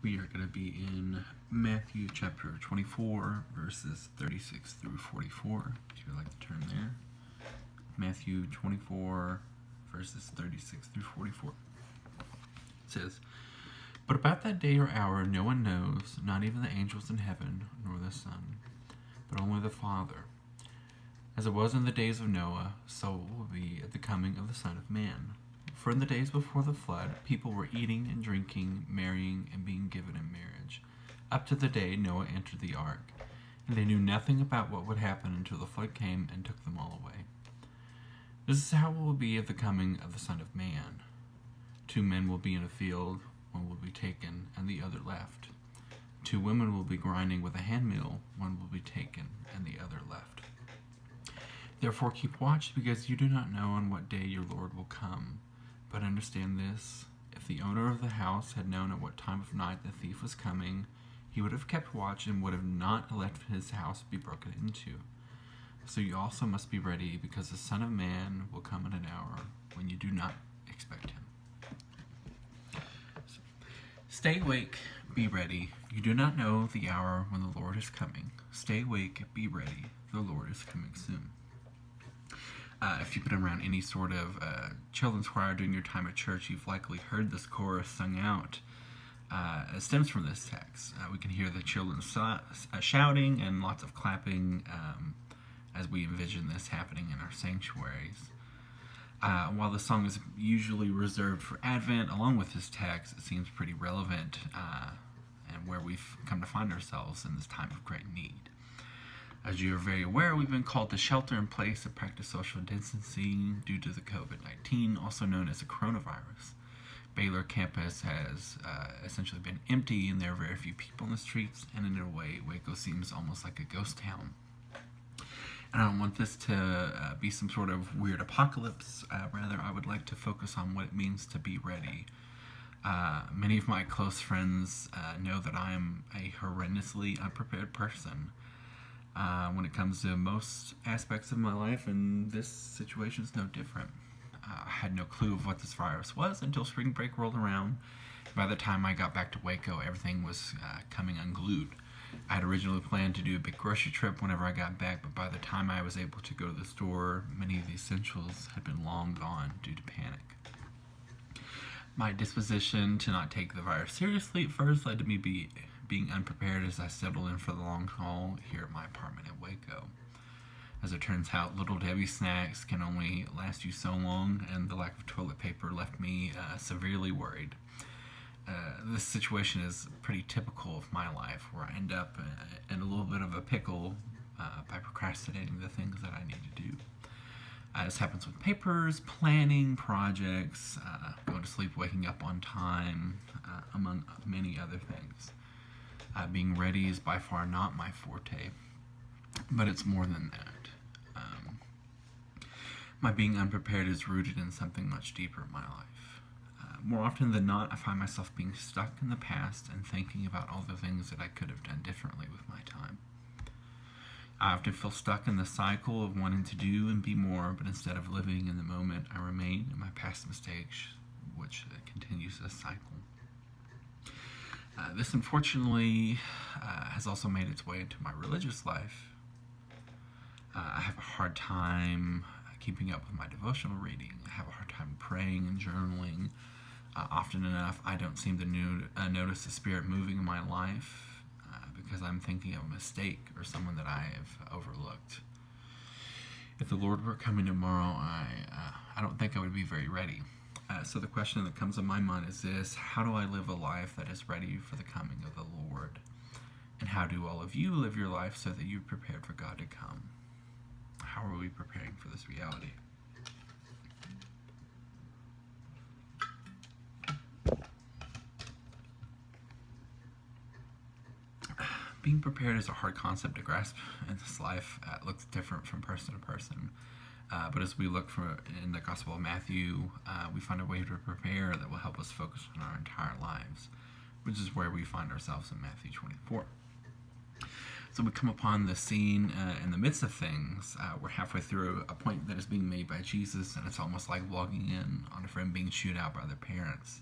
We are going to be in Matthew chapter 24, verses 36 through 44. If you would like to turn there. Matthew 24, verses 36 through 44. It says, "But about that day or hour no one knows, not even the angels in heaven, nor the Son, but only the Father. As it was in the days of Noah, so it will be at the coming of the Son of Man. For in the days before the flood, people were eating and drinking, marrying, and being given in marriage, up to the day Noah entered the ark. And they knew nothing about what would happen until the flood came and took them all away. This is how it will be at the coming of the Son of Man. 2 men will be in a field, one will be taken, and the other left. 2 women will be grinding with a handmill, one will be taken, and the other left. Therefore keep watch, because you do not know on what day your Lord will come. But understand this, if the owner of the house had known at what time of night the thief was coming, he would have kept watch and would have not let his house be broken into. So you also must be ready, because the Son of Man will come at an hour when you do not expect him." Stay awake, be ready. You do not know the hour when the Lord is coming. Stay awake, be ready. The Lord is coming soon. If you've been around any sort of children's choir during your time at church, you've likely heard this chorus sung out. It stems from this text. We can hear the children shouting and lots of clapping as we envision this happening in our sanctuaries. While the song is usually reserved for Advent, along with this text, it seems pretty relevant and where we've come to find ourselves in this time of great need. As you are very aware, we've been called to shelter in place and practice social distancing due to the COVID-19, also known as the coronavirus. Baylor campus has essentially been empty, and there are very few people in the streets, and in a way, Waco seems almost like a ghost town. And I don't want this to be some sort of weird apocalypse. Rather, I would like to focus on what it means to be ready. Many of my close friends know that I am a horrendously unprepared person when it comes to most aspects of my life, and this situation is no different. I had no clue of what this virus was until spring break rolled around. By the time I got back to Waco, everything was coming unglued. I had originally planned to do a big grocery trip whenever I got back, but by the time I was able to go to the store, many of the essentials had been long gone due to panic. My disposition to not take the virus seriously at first led to me being unprepared as I settled in for the long haul here at my apartment in Waco. As it turns out, Little Debbie snacks can only last you so long, and the lack of toilet paper left me severely worried. This situation is pretty typical of my life, where I end up in a little bit of a pickle by procrastinating the things that I need to do. This happens with papers, planning, projects, going to sleep, waking up on time, among many other things. Being ready is by far not my forte, but it's more than that. My being unprepared is rooted in something much deeper in my life. More often than not, I find myself being stuck in the past and thinking about all the things that I could have done differently with my time. I often feel stuck in the cycle of wanting to do and be more, but instead of living in the moment, I remain in my past mistakes, which continues this cycle. This unfortunately has also made its way into my religious life. I have a hard time keeping up with my devotional reading. I have a hard time praying and journaling. Often enough, I don't seem to notice the Spirit moving in my life because I'm thinking of a mistake or someone that I have overlooked. If the Lord were coming tomorrow, I don't think I would be very ready. So the question that comes to my mind is this: how do I live a life that is ready for the coming of the Lord? And how do all of you live your life so that you're prepared for God to come? How are we preparing for this reality? Being prepared is a hard concept to grasp in this life. It looks different from person to person. But as we look in the Gospel of Matthew, we find a way to prepare that will help us focus on our entire lives, which is where we find ourselves in Matthew 24. So we come upon the scene in the midst of things. We're halfway through a point that is being made by Jesus, and it's almost like logging in on a friend being chewed out by their parents.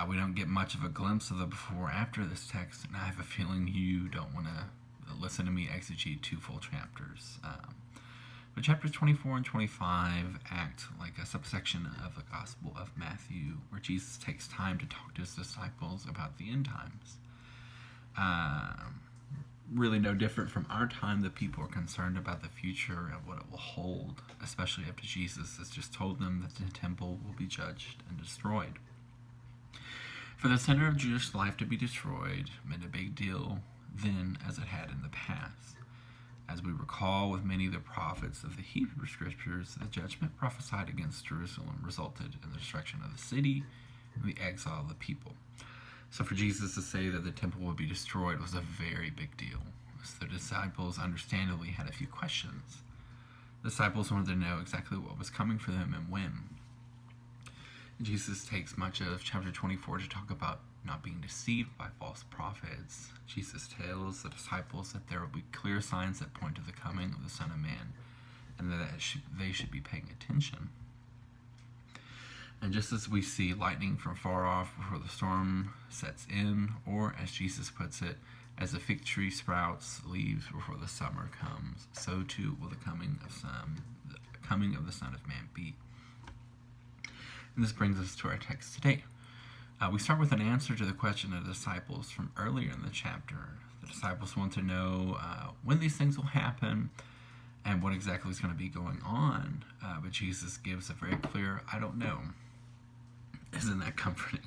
We don't get much of a glimpse of the before or after this text, and I have a feeling you don't want to listen to me exegete 2 full chapters. But chapters 24 and 25 act like a subsection of the Gospel of Matthew, where Jesus takes time to talk to his disciples about the end times. Really no different from our time, the people are concerned about the future and what it will hold, especially after Jesus has just told them that the temple will be judged and destroyed. For the center of Jewish life to be destroyed meant a big deal then as it had in the past. As we recall with many of the prophets of the Hebrew Scriptures, the judgment prophesied against Jerusalem resulted in the destruction of the city and the exile of the people. So for Jesus to say that the temple would be destroyed was a very big deal. So the disciples understandably had a few questions. The disciples wanted to know exactly what was coming for them and when. Jesus takes much of chapter 24 to talk about not being deceived by false prophets. Jesus tells the disciples that there will be clear signs that point to the coming of the Son of Man, and that they should be paying attention. And just as we see lightning from far off before the storm sets in, or as Jesus puts it, as a fig tree sprouts leaves before the summer comes, so too will the coming of the Son of Man be. And this brings us to our text today. We start with an answer to the question of the disciples from earlier in the chapter. The disciples want to know when these things will happen and what exactly is going to be going on. But Jesus gives a very clear, I don't know. Isn't that comforting?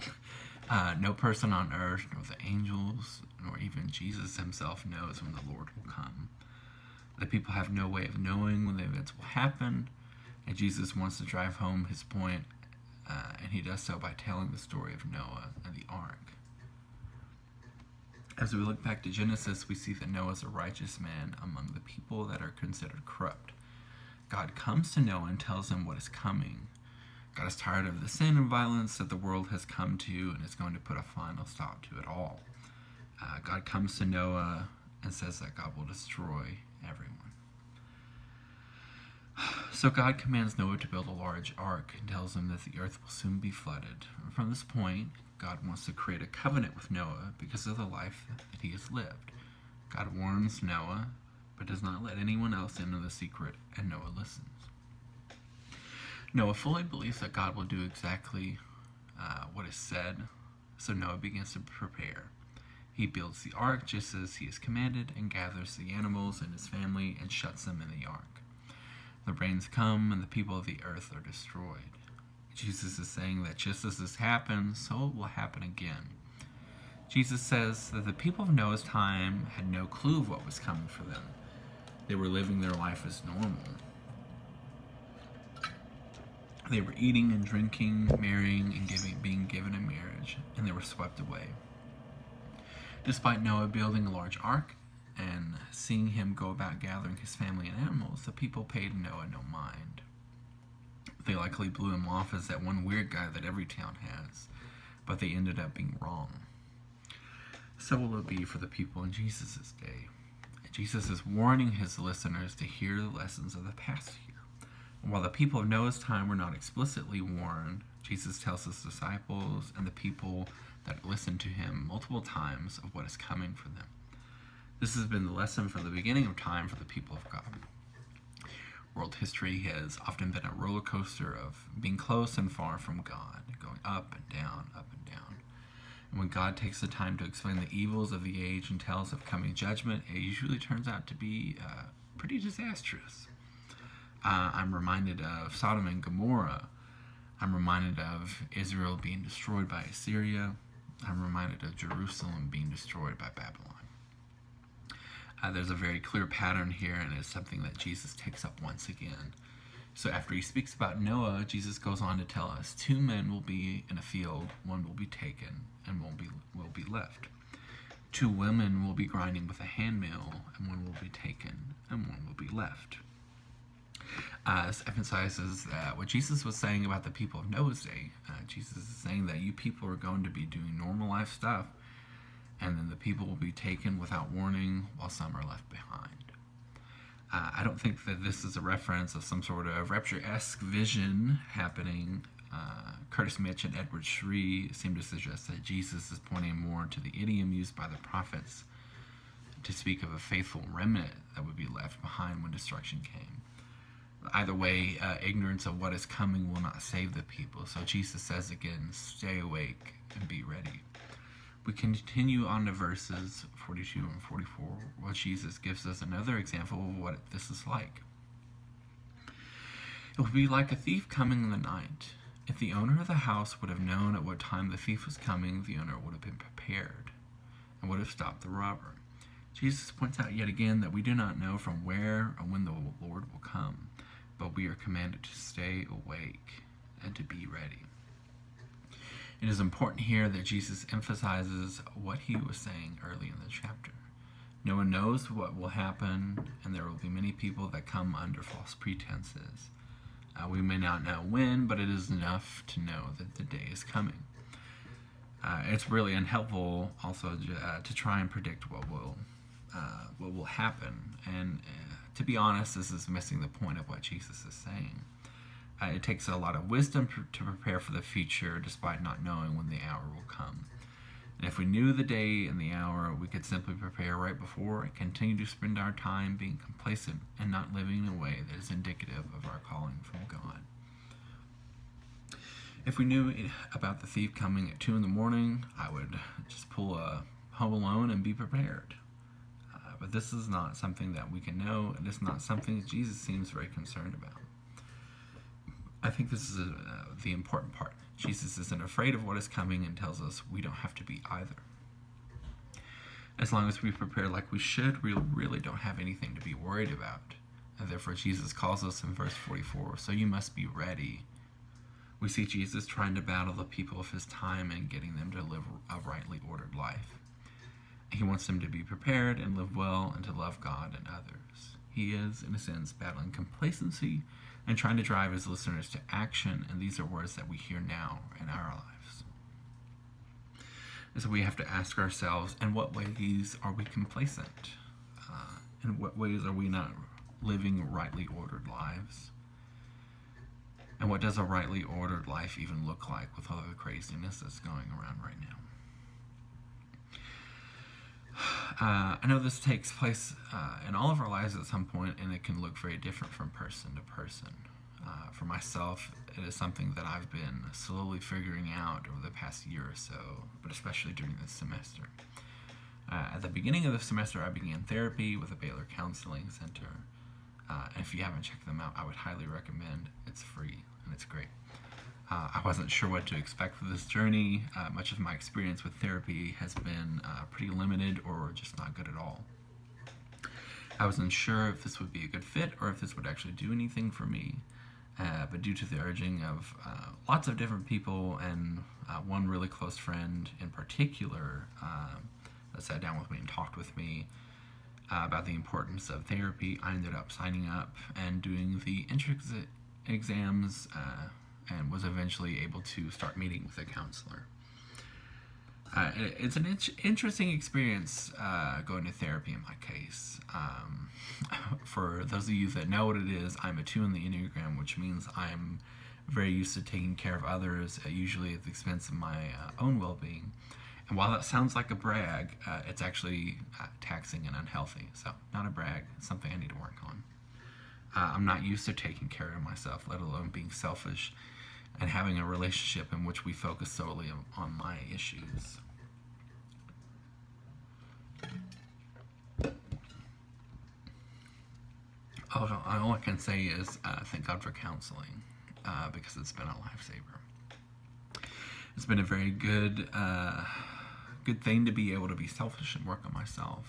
No person on earth, nor the angels, nor even Jesus himself knows when the Lord will come. The people have no way of knowing when the events will happen, and Jesus wants to drive home his point, and he does so by telling the story of Noah and the ark. As we look back to Genesis, we see that Noah is a righteous man among the people that are considered corrupt. God comes to Noah and tells him what is coming. God is tired of the sin and violence that the world has come to and is going to put a final stop to it all. God comes to Noah and says that God will destroy everyone. So God commands Noah to build a large ark and tells him that the earth will soon be flooded. And from this point, God wants to create a covenant with Noah because of the life that he has lived. God warns Noah, but does not let anyone else into the secret, and Noah listens. Noah fully believes that God will do exactly what is said, so Noah begins to prepare. He builds the ark just as he is commanded and gathers the animals and his family and shuts them in the ark. The rains come and the people of the earth are destroyed. Jesus is saying that just as this happened, so it will happen again. Jesus says that the people of Noah's time had no clue of what was coming for them. They were living their life as normal. They were eating and drinking, marrying, and being given in marriage, and they were swept away. Despite Noah building a large ark and seeing him go about gathering his family and animals, the people paid Noah no mind. They likely blew him off as that one weird guy that every town has, but they ended up being wrong. So will it be for the people in Jesus' day. Jesus is warning his listeners to hear the lessons of the past year. While the people of Noah's time were not explicitly warned, Jesus tells his disciples and the people that listen to him multiple times of what is coming for them. This has been the lesson from the beginning of time for the people of God. World history has often been a roller coaster of being close and far from God, going up and down, up and down. And when God takes the time to explain the evils of the age and tells of coming judgment, it usually turns out to be pretty disastrous. I'm reminded of Sodom and Gomorrah. I'm reminded of Israel being destroyed by Assyria. I'm reminded of Jerusalem being destroyed by Babylon. There's a very clear pattern here, and it's something that Jesus takes up once again. So after he speaks about Noah, Jesus goes on to tell us 2 men will be in a field, one will be taken, and one will be left. 2 women will be grinding with a handmill, and one will be taken, and one will be left. This emphasizes that what Jesus was saying about the people of Noah's day. Jesus is saying that you people are going to be doing normal life stuff, and then the people will be taken without warning while some are left behind. I don't think that this is a reference of some sort of rapture-esque vision happening Curtis Mitch and Edward Shree seem to suggest that Jesus is pointing more to the idiom used by the prophets to speak of a faithful remnant that would be left behind when destruction came. Either way, ignorance of what is coming will not save the people. So Jesus says again, stay awake and be ready. We continue on to verses 42 and 44, where Jesus gives us another example of what this is like. It will be like a thief coming in the night. If the owner of the house would have known at what time the thief was coming, the owner would have been prepared and would have stopped the robber. Jesus points out yet again that we do not know from where or when the Lord will come, but we are commanded to stay awake and to be ready. It is important here that Jesus emphasizes what he was saying early in the chapter. No one knows what will happen, and there will be many people that come under false pretenses. We may not know when, but it is enough to know that the day is coming. It's really unhelpful also to try and predict what will happen. And to be honest, this is missing the point of what Jesus is saying. It takes a lot of wisdom to prepare for the future despite not knowing when the hour will come. And if we knew the day and the hour, we could simply prepare right before and continue to spend our time being complacent and not living in a way that is indicative of our calling from God. If we knew about the thief coming at 2 a.m, I would just pull a Home Alone and be prepared. But this is not something that we can know, and it's not something that Jesus seems very concerned about. I think this is the important part. Jesus isn't afraid of what is coming and tells us we don't have to be either. As long as we prepare like we should, we really don't have anything to be worried about. And therefore, Jesus calls us in verse 44, so you must be ready. We see Jesus trying to battle the people of his time and getting them to live a rightly ordered life. He wants them to be prepared and live well and to love God and others. He is, in a sense, battling complacency and trying to drive his listeners to action, and these are words that we hear now in our lives. And so we have to ask ourselves, in what ways are we complacent? In what ways are we not living rightly ordered lives? And what does a rightly ordered life even look like with all the craziness that's going around right now? I know this takes place in all of our lives at some point, and it can look very different from person to person. For myself, it is something that I've been slowly figuring out over the past year or so, but especially during this semester. At the beginning of the semester, I began therapy with the Baylor Counseling Center. And if you haven't checked them out, I would highly recommend. It's free, and it's great. I wasn't sure what to expect for this journey. Much of my experience with therapy has been pretty limited or just not good at all. I was unsure if this would be a good fit or if this would actually do anything for me. But due to the urging of lots of different people and one really close friend in particular that sat down with me and talked with me about the importance of therapy, I ended up signing up and doing the entrance exams and was eventually able to start meeting with a counselor. It's an interesting experience going to therapy in my case. For those of you that know what it is, I'm a 2 in the Enneagram, which means I'm very used to taking care of others, usually at the expense of my own well-being. And while that sounds like a brag, it's actually taxing and unhealthy. So not a brag, it's something I need to work on. I'm not used to taking care of myself, let alone being selfish and having a relationship in which we focus solely on my issues. All I can say is thank God for counseling because it's been a lifesaver. It's been a very good thing to be able to be selfish and work on myself.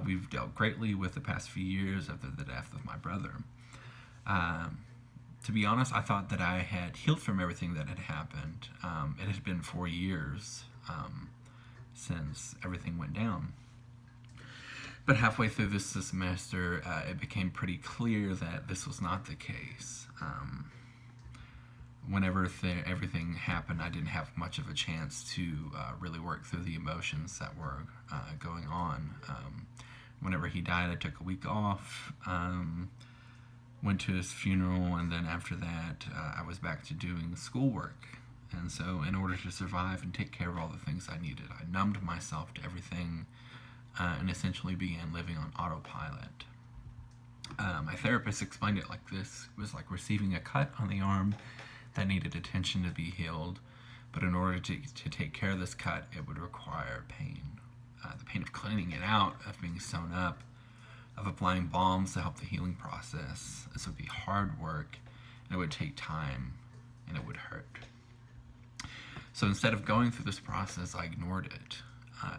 We've dealt greatly with the past few years after the death of my brother. To be honest, I thought that I had healed from everything that had happened. It had been 4 years since everything went down. But halfway through this semester, it became pretty clear that this was not the case. Whenever everything happened, I didn't have much of a chance to really work through the emotions that were going on. Whenever he died, I took a week off. went to his funeral, and then after that, I was back to doing schoolwork. And so, in order to survive and take care of all the things I needed, I numbed myself to everything and essentially began living on autopilot. My therapist explained it like this. It was like receiving a cut on the arm that needed attention to be healed, but in order to take care of this cut, it would require pain. The pain of cleaning it out, of being sewn up, of applying balms to help the healing process. This would be hard work, and it would take time, and it would hurt. So instead of going through this process, I ignored it.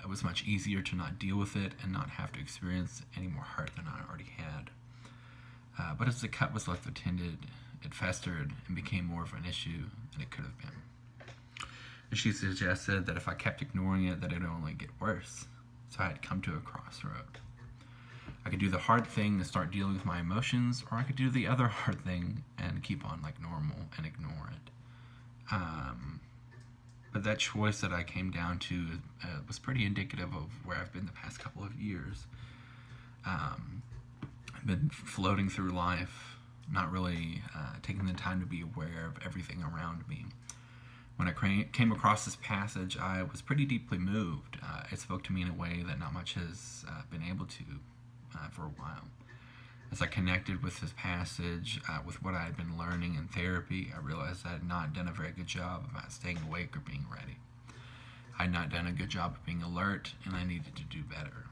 It was much easier to not deal with it and not have to experience any more hurt than I already had. But as the cut was left untended, it festered and became more of an issue than it could have been. And she suggested that if I kept ignoring it, that it would only get worse. So I had come to a crossroad. I could do the hard thing and start dealing with my emotions, or I could do the other hard thing and keep on like normal and ignore it. But that choice that I came down to was pretty indicative of where I've been the past couple of years. I've been floating through life, not really taking the time to be aware of everything around me. When I came across this passage, I was pretty deeply moved. It spoke to me in a way that not much has been able to for a while. As I connected with this passage, with what I had been learning in therapy, I realized I had not done a very good job about staying awake or being ready. I had not done a good job of being alert, and I needed to do better.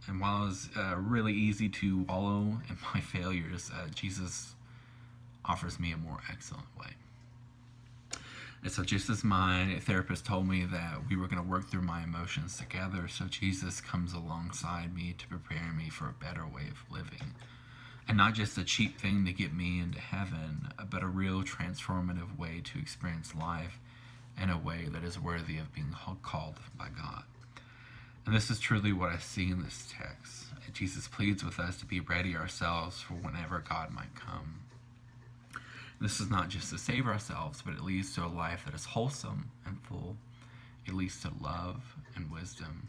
And while it was really easy to wallow in my failures, Jesus offers me a more excellent way. And so just as my therapist told me that we were going to work through my emotions together, so Jesus comes alongside me to prepare me for a better way of living. And not just a cheap thing to get me into heaven, but a real transformative way to experience life in a way that is worthy of being called by God. And this is truly what I see in this text. Jesus pleads with us to be ready ourselves for whenever God might come. This is not just to save ourselves, but it leads to a life that is wholesome and full. It leads to love and wisdom.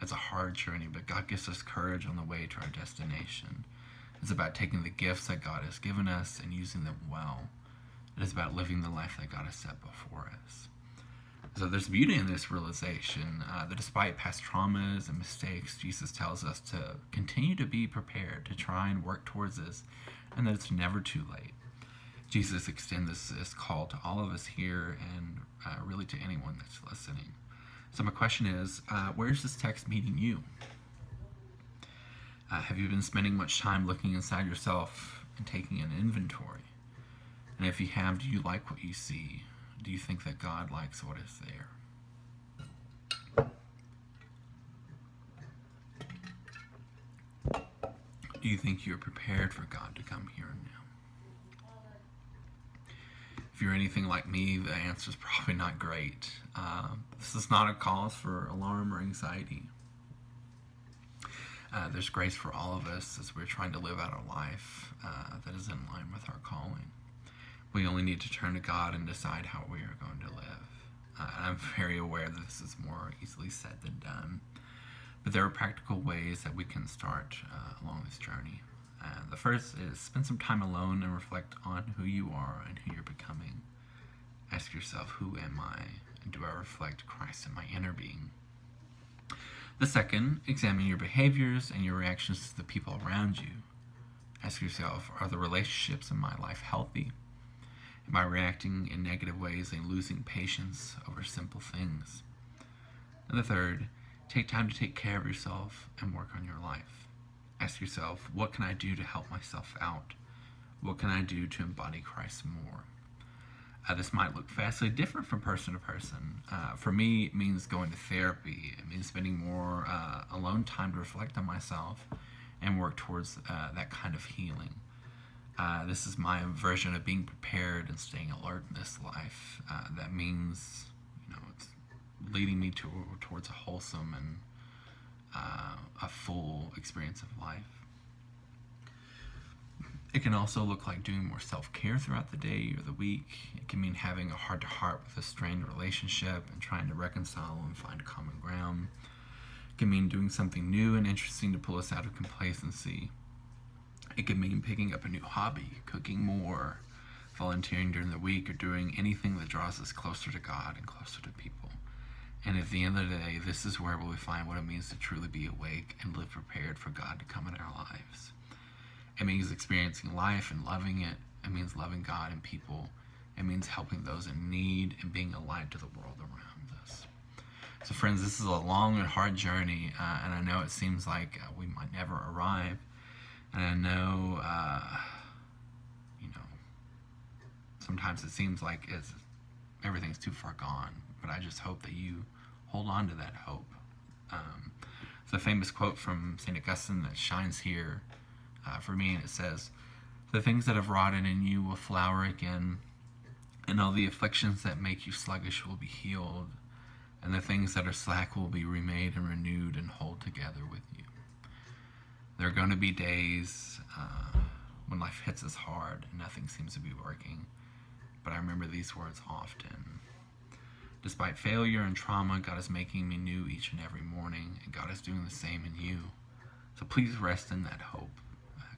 It's a hard journey, but God gives us courage on the way to our destination. It's about taking the gifts that God has given us and using them well. It is about living the life that God has set before us. So there's beauty in this realization that despite past traumas and mistakes, Jesus tells us to continue to be prepared, to try and work towards this, and that it's never too late. Jesus extends this call to all of us here and really to anyone that's listening. So my question is, where's this text meeting you? Have you been spending much time looking inside yourself and taking an inventory? And if you have, do you like what you see? Do you think that God likes what is there? Do you think you're prepared for God to come here and now? If you're anything like me, the answer is probably not great. This is not a cause for alarm or anxiety. There's grace for all of us as we're trying to live out a life that is in line with our calling. We only need to turn to God and decide how we are going to live. I'm very aware that this is more easily said than done, but there are practical ways that we can start along this journey. The first is spend some time alone and reflect on who you are and who you're becoming. Ask yourself, who am I? And do I reflect Christ in my inner being? The second, examine your behaviors and your reactions to the people around you. Ask yourself, are the relationships in my life healthy? Am I reacting in negative ways and losing patience over simple things? And the third, take time to take care of yourself and work on your life. Ask yourself, what can I do to help myself out? What can I do to embody Christ more? This might look vastly different from person to person. For me, it means going to therapy. It means spending more alone time to reflect on myself and work towards that kind of healing. This is my version of being prepared and staying alert in this life. That means, it's leading me towards a wholesome and a full experience of life. It can also look like doing more self-care throughout the day or the week. It can mean having a heart-to-heart with a strained relationship and trying to reconcile and find common ground. It can mean doing something new and interesting to pull us out of complacency. It could mean picking up a new hobby, cooking more, volunteering during the week, or doing anything that draws us closer to God and closer to people. And at the end of the day, this is where we find what it means to truly be awake and live prepared for God to come in our lives. It means experiencing life and loving it. It means loving God and people. It means helping those in need and being a light to the world around us. So friends, this is a long and hard journey, and I know it seems like we might never arrive. And I know, sometimes it seems like everything's too far gone. But I just hope that you hold on to that hope. It's a famous quote from St. Augustine that shines here for me, and it says, "The things that have rotted in you will flower again, and all the afflictions that make you sluggish will be healed, and the things that are slack will be remade and renewed and hold together with you." There are going to be days when life hits us hard and nothing seems to be working, but I remember these words often. Despite failure and trauma, God is making me new each and every morning, and God is doing the same in you. So please rest in that hope.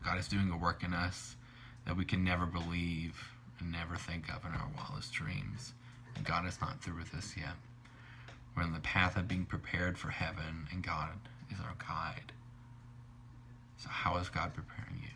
God is doing a work in us that we can never believe and never think of in our wildest dreams. And God is not through with us yet. We're on the path of being prepared for heaven, and God is our guide. So how is God preparing you?